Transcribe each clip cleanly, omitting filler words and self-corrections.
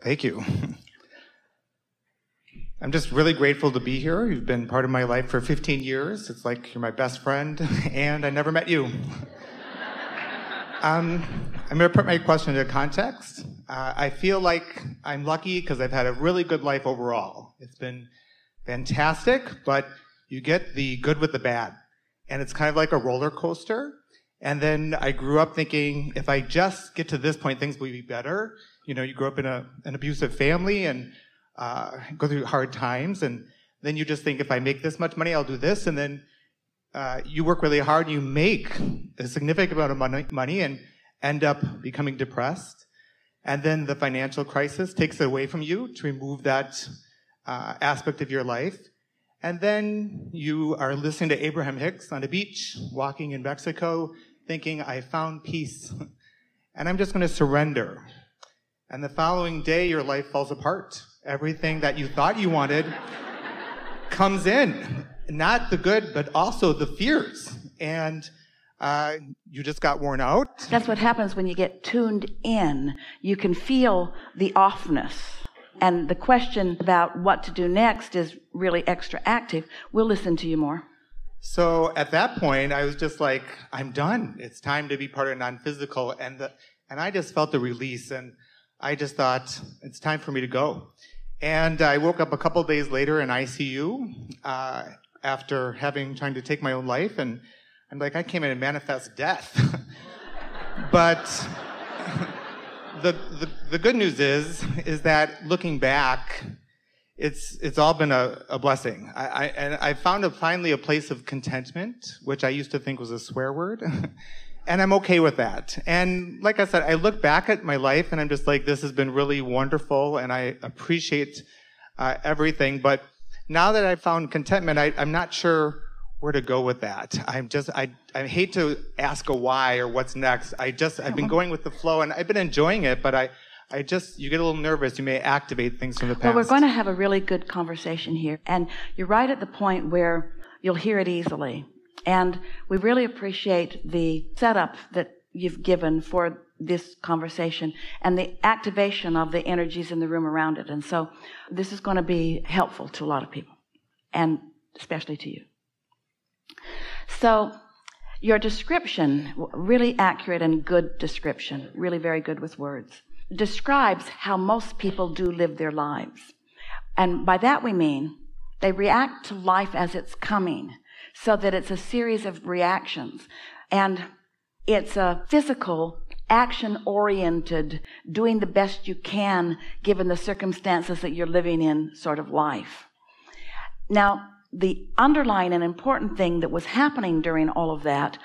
Thank you. I'm just really grateful to be here. You've been part of my life for 15 years. It's like you're my best friend, and I never met you. I'm going to put my question into context. I feel like I'm lucky because I've had a really good life overall. It's been fantastic, but you get the good with the bad. And it's kind of like a roller coaster. And then I grew up thinking, if I just get to this point, things will be better. You know, you grow up in an abusive family and go through hard times. And then you just think, if I make this much money, I'll do this. And then you work really hard and you make a significant amount of money and end up becoming depressed. And then the financial crisis takes it away from you to remove that aspect of your life. And then you are listening to Abraham-Hicks on a beach, walking in Mexico, thinking, I found peace. And I'm just going to surrender. And the following day, your life falls apart. Everything that you thought you wanted comes in. Not the good, but also the fears. And you just got worn out. That's what happens when you get tuned in. You can feel the offness. And the question about what to do next is really extra active. We'll listen to you more. So at that point, I was just like, I'm done. It's time to be part of non-physical. And I just felt the release. And I just thought, it's time for me to go. And I woke up a couple of days later in ICU after trying to take my own life. And I'm like, I came in and manifest death. But the good news is that looking back, it's all been a blessing. I found finally a place of contentment, which I used to think was a swear word. And I'm okay with that. And like I said, I look back at my life and I'm just like, this has been really wonderful and I appreciate everything. But now that I've found contentment, I'm not sure where to go with that. I hate to ask a why or what's next. I've been going with the flow and I've been enjoying it, but you get a little nervous. You may activate things from the past. Well, we're going to have a really good conversation here. And you're right at the point where you'll hear it easily. And we really appreciate the setup that you've given for this conversation and the activation of the energies in the room around it. And so this is going to be helpful to a lot of people, and especially to you. So your description, really accurate and good description, really very good with words, describes how most people do live their lives. And by that we mean they react to life as it's coming, so that it's a series of reactions. And it's a physical, action-oriented, doing the best you can given the circumstances that you're living in sort of life. Now, the underlying and important thing that was happening during all of that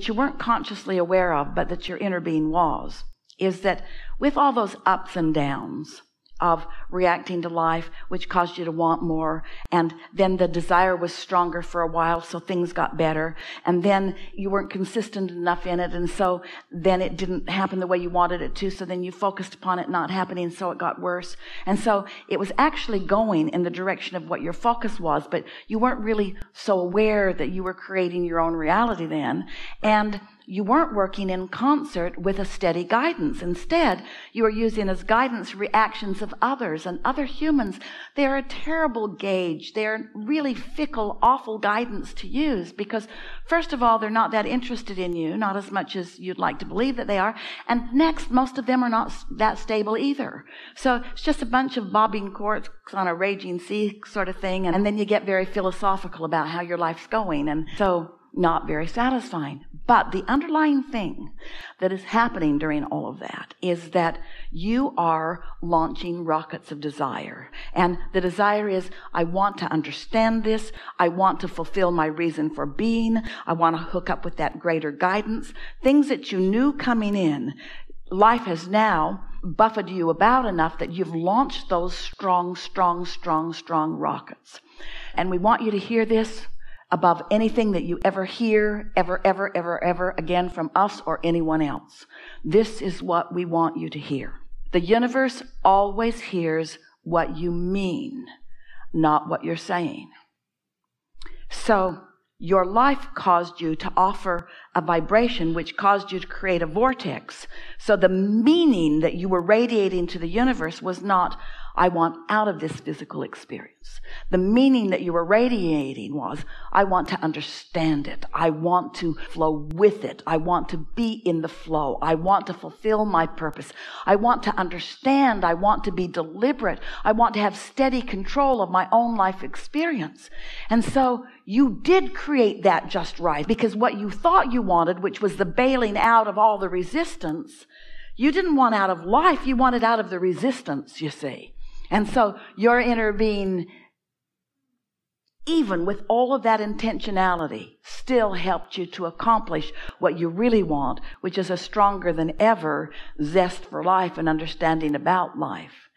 you weren't consciously aware of, but that your inner being was, is that with all those ups and downs of reacting to life, which caused you to want more, and then the desire was stronger for a while, so things got better, and then you weren't consistent enough in it, and so then it didn't happen the way you wanted it to, so then you focused upon it not happening, so it got worse. And so it was actually going in the direction of what your focus was, but you weren't really so aware that you were creating your own reality then, and you weren't working in concert with a steady guidance. Instead, you were using as guidance reactions of others, and other humans. They're a terrible gauge. They're really fickle, awful guidance to use because, first of all, they're not that interested in you, not as much as you'd like to believe that they are. And next, most of them are not that stable either. So it's just a bunch of bobbing corks on a raging sea sort of thing. And then you get very philosophical about how your life's going. And so not very satisfying. But the underlying thing that is happening during all of that is that you are launching rockets of desire. And the desire is, I want to understand this. I want to fulfill my reason for being. I want to hook up with that greater guidance. Things that you knew coming in. Life has now buffeted you about enough that you've launched those strong rockets. And we want you to hear this above anything that you ever hear, ever again from us or anyone else. This is what we want you to hear. The universe always hears what you mean, not what you're saying. So your life caused you to offer a vibration which caused you to create a vortex. So the meaning that you were radiating to the universe was not, I want out of this physical experience. The meaning that you were radiating was, I want to understand it. I want to flow with it. I want to be in the flow. I want to fulfill my purpose. I want to understand. I want to be deliberate. I want to have steady control of my own life experience. And so you did create that just right, because what you thought you wanted, which was the bailing out of all the resistance, you didn't want out of life. You wanted out of the resistance, you see. And so your inner being, even with all of that intentionality, still helped you to accomplish what you really want, which is a stronger than ever zest for life and understanding about life.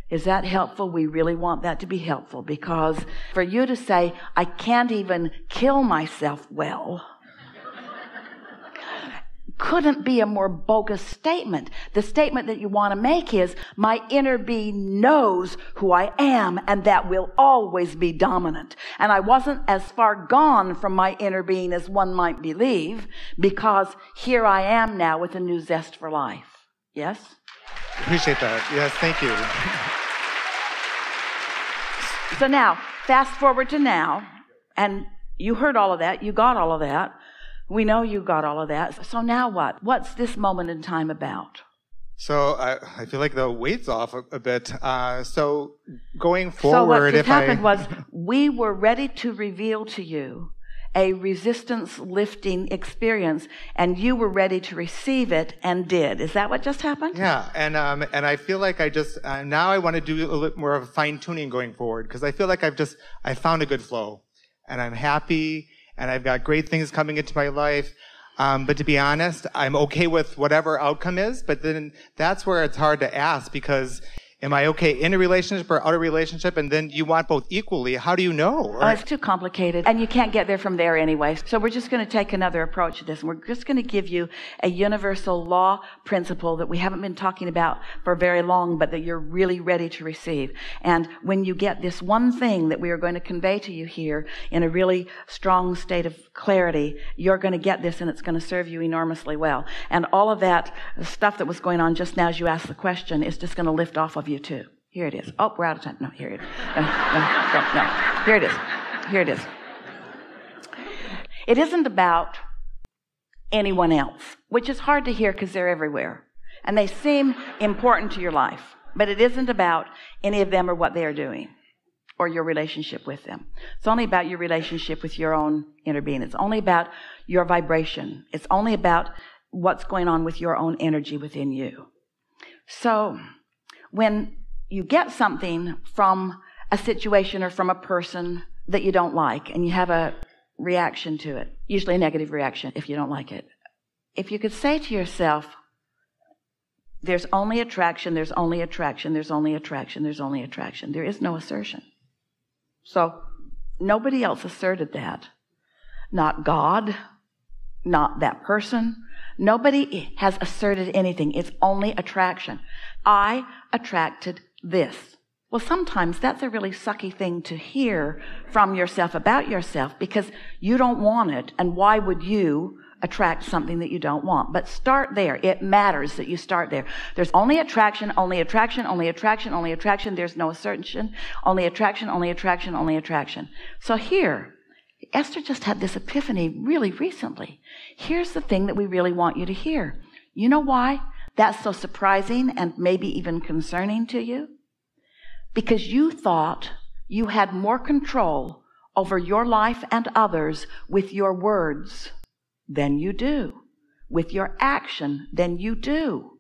Is that helpful? We really want that to be helpful, because for you to say, I can't even kill myself well, couldn't be a more bogus statement. The statement that you want to make is, my inner being knows who I am, and that will always be dominant. And I wasn't as far gone from my inner being as one might believe, because here I am now with a new zest for life. Yes? Appreciate that. Yes, thank you. So now, fast forward to now, and you heard all of that, you got all of that. We know you got all of that. So now what? What's this moment in time about? So I feel like the weight's off a bit. So going forward, so what just happened was, we were ready to reveal to you a resistance lifting experience, and you were ready to receive it and did. Is that what just happened? Yeah, and I feel like I just now I want to do a little bit more of fine tuning going forward, because I feel like I found a good flow, and I'm happy. And I've got great things coming into my life. But to be honest, I'm okay with whatever outcome is. But then that's where it's hard to ask, because am I okay in a relationship or out of a relationship? And then you want both equally. How do you know? Oh, it's too complicated. And you can't get there from there anyway. So we're just going to take another approach to this. We're just going to give you a universal law principle that we haven't been talking about for very long, but that you're really ready to receive. And when you get this one thing that we are going to convey to you here in a really strong state of clarity, you're going to get this, and it's going to serve you enormously well. And all of that stuff that was going on just now as you asked the question is just going to lift off of you too. Here it is. Oh, we're out of time. No, here it is. No. Here it is. Here it is. It isn't about anyone else, which is hard to hear because they're everywhere. And they seem important to your life. But it isn't about any of them or what they are doing or your relationship with them. It's only about your relationship with your own inner being. It's only about your vibration. It's only about what's going on with your own energy within you. So when you get something from a situation or from a person that you don't like, and you have a reaction to it, usually a negative reaction if you don't like it, if you could say to yourself, there's only attraction, there's only attraction, there's only attraction, there's only attraction. There is no assertion. So nobody else asserted that. Not God, not that person. Nobody has asserted anything. It's only attraction. I attracted this. Well, sometimes that's a really sucky thing to hear from yourself about yourself, because you don't want it. And why would you attract something that you don't want? But start there. It matters that you start there. There's only attraction, only attraction, only attraction, only attraction. There's no assertion. Only attraction, only attraction, only attraction. So here, Esther just had this epiphany really recently. Here's the thing that we really want you to hear. You know why that's so surprising and maybe even concerning to you? Because you thought you had more control over your life and others with your words than you do, with your action than you do.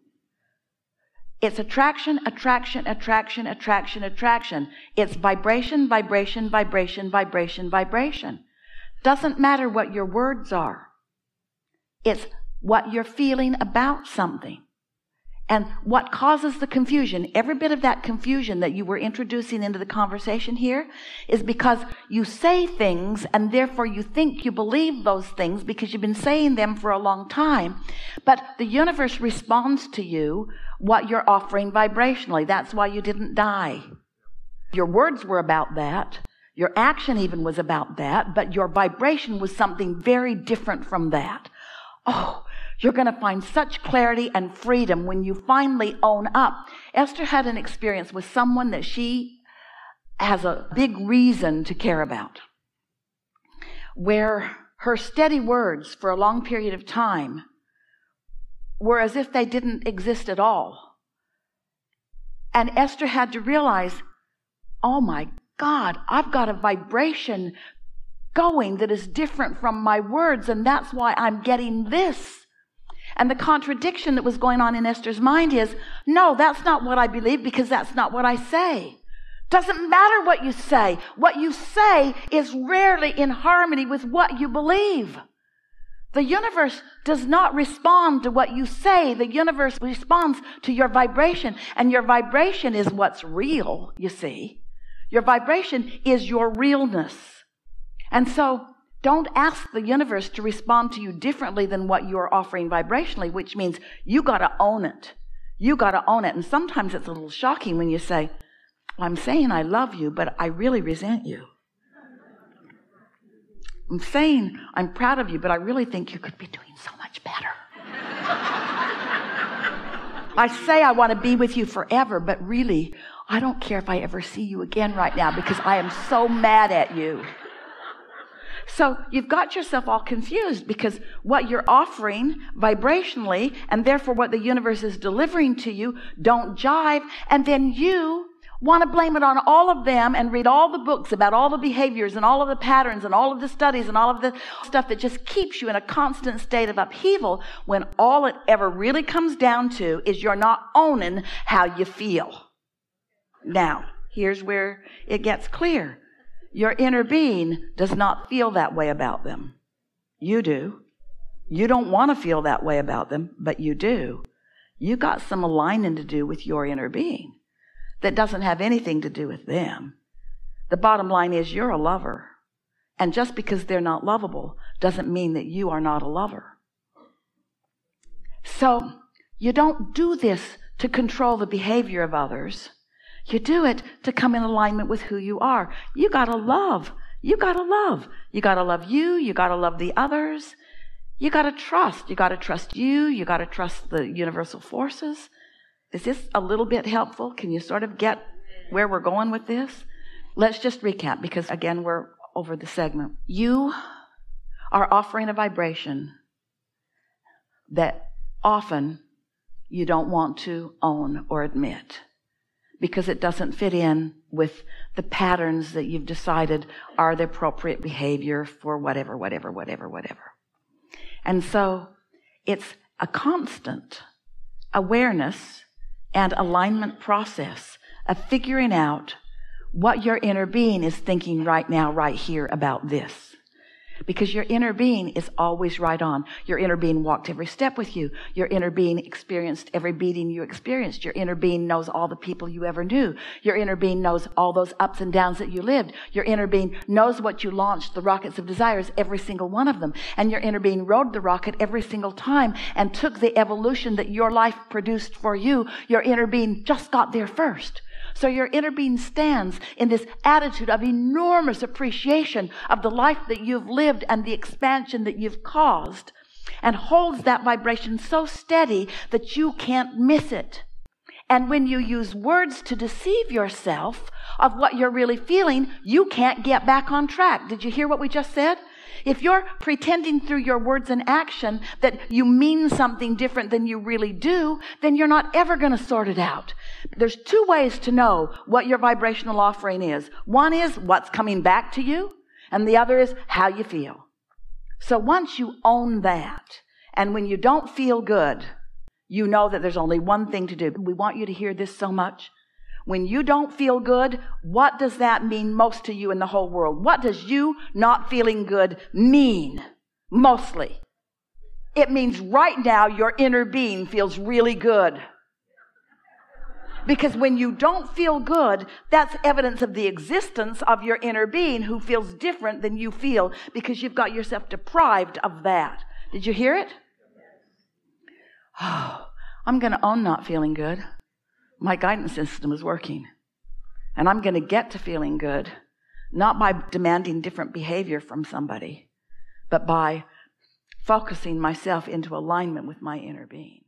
It's attraction, attraction, attraction, attraction, attraction. It's vibration, vibration, vibration, vibration, vibration. Doesn't matter what your words are. It's what you're feeling about something. And what causes the confusion, every bit of that confusion that you were introducing into the conversation here, is because you say things and therefore you think you believe those things because you've been saying them for a long time. But the universe responds to you what you're offering vibrationally. That's why you didn't die. Your words were about that. Your action even was about that, but your vibration was something very different from that. Oh, you're going to find such clarity and freedom when you finally own up. Esther had an experience with someone that she has a big reason to care about, where her steady words for a long period of time were as if they didn't exist at all. And Esther had to realize, oh my God, I've got a vibration going that is different from my words, and that's why I'm getting this. And the contradiction that was going on in Esther's mind is, no, that's not what I believe, because that's not what I say. Doesn't matter what you say. What you say is rarely in harmony with what you believe. The universe does not respond to what you say. The universe responds to your vibration, and your vibration is what's real, you see. Your vibration is your realness. And so don't ask the universe to respond to you differently than what you're offering vibrationally, which means you got to own it. You got to own it. And sometimes it's a little shocking when you say, well, I'm saying I love you, but I really resent you. I'm saying I'm proud of you, but I really think you could be doing so much better. I say I want to be with you forever, but really, I don't care if I ever see you again right now because I am so mad at you. So you've got yourself all confused because what you're offering vibrationally and therefore what the universe is delivering to you don't jive, and then you want to blame it on all of them and read all the books about all the behaviors and all of the patterns and all of the studies and all of the stuff that just keeps you in a constant state of upheaval, when all it ever really comes down to is you're not owning how you feel. Now, here's where it gets clear. Your inner being does not feel that way about them. You do. You don't want to feel that way about them, but you do. You got some aligning to do with your inner being that doesn't have anything to do with them. The bottom line is you're a lover. And just because they're not lovable doesn't mean that you are not a lover. So you don't do this to control the behavior of others. You do it to come in alignment with who you are. You got to love. You got to love. You got to love you. You got to love the others. You got to trust. You got to trust you. You got to trust the universal forces. Is this a little bit helpful? Can you sort of get where we're going with this? Let's just recap, because again, we're over the segment. You are offering a vibration that often you don't want to own or admit, because it doesn't fit in with the patterns that you've decided are the appropriate behavior for whatever. And so it's a constant awareness and alignment process of figuring out what your inner being is thinking right now, right here about this. Because your inner being is always right on. Your inner being walked every step with you. Your inner being experienced every beating you experienced. Your inner being knows all the people you ever knew. Your inner being knows all those ups and downs that you lived. Your inner being knows what you launched, the rockets of desires, every single one of them. And your inner being rode the rocket every single time and took the evolution that your life produced for you. Your inner being just got there first. So your inner being stands in this attitude of enormous appreciation of the life that you've lived and the expansion that you've caused, and holds that vibration so steady that you can't miss it. And when you use words to deceive yourself of what you're really feeling, you can't get back on track. Did you hear what we just said? If you're pretending through your words and action that you mean something different than you really do, then you're not ever going to sort it out. There's two ways to know what your vibrational offering is. One is what's coming back to you, and the other is how you feel. So once you own that, and when you don't feel good, you know that there's only one thing to do. We want you to hear this so much. When you don't feel good, what does that mean most to you in the whole world? What does you not feeling good mean mostly? It means right now your inner being feels really good. Because when you don't feel good, that's evidence of the existence of your inner being who feels different than you feel, because you've got yourself deprived of that. Did you hear it? Oh, I'm going to own not feeling good. My guidance system is working. And I'm going to get to feeling good not by demanding different behavior from somebody, but by focusing myself into alignment with my inner being.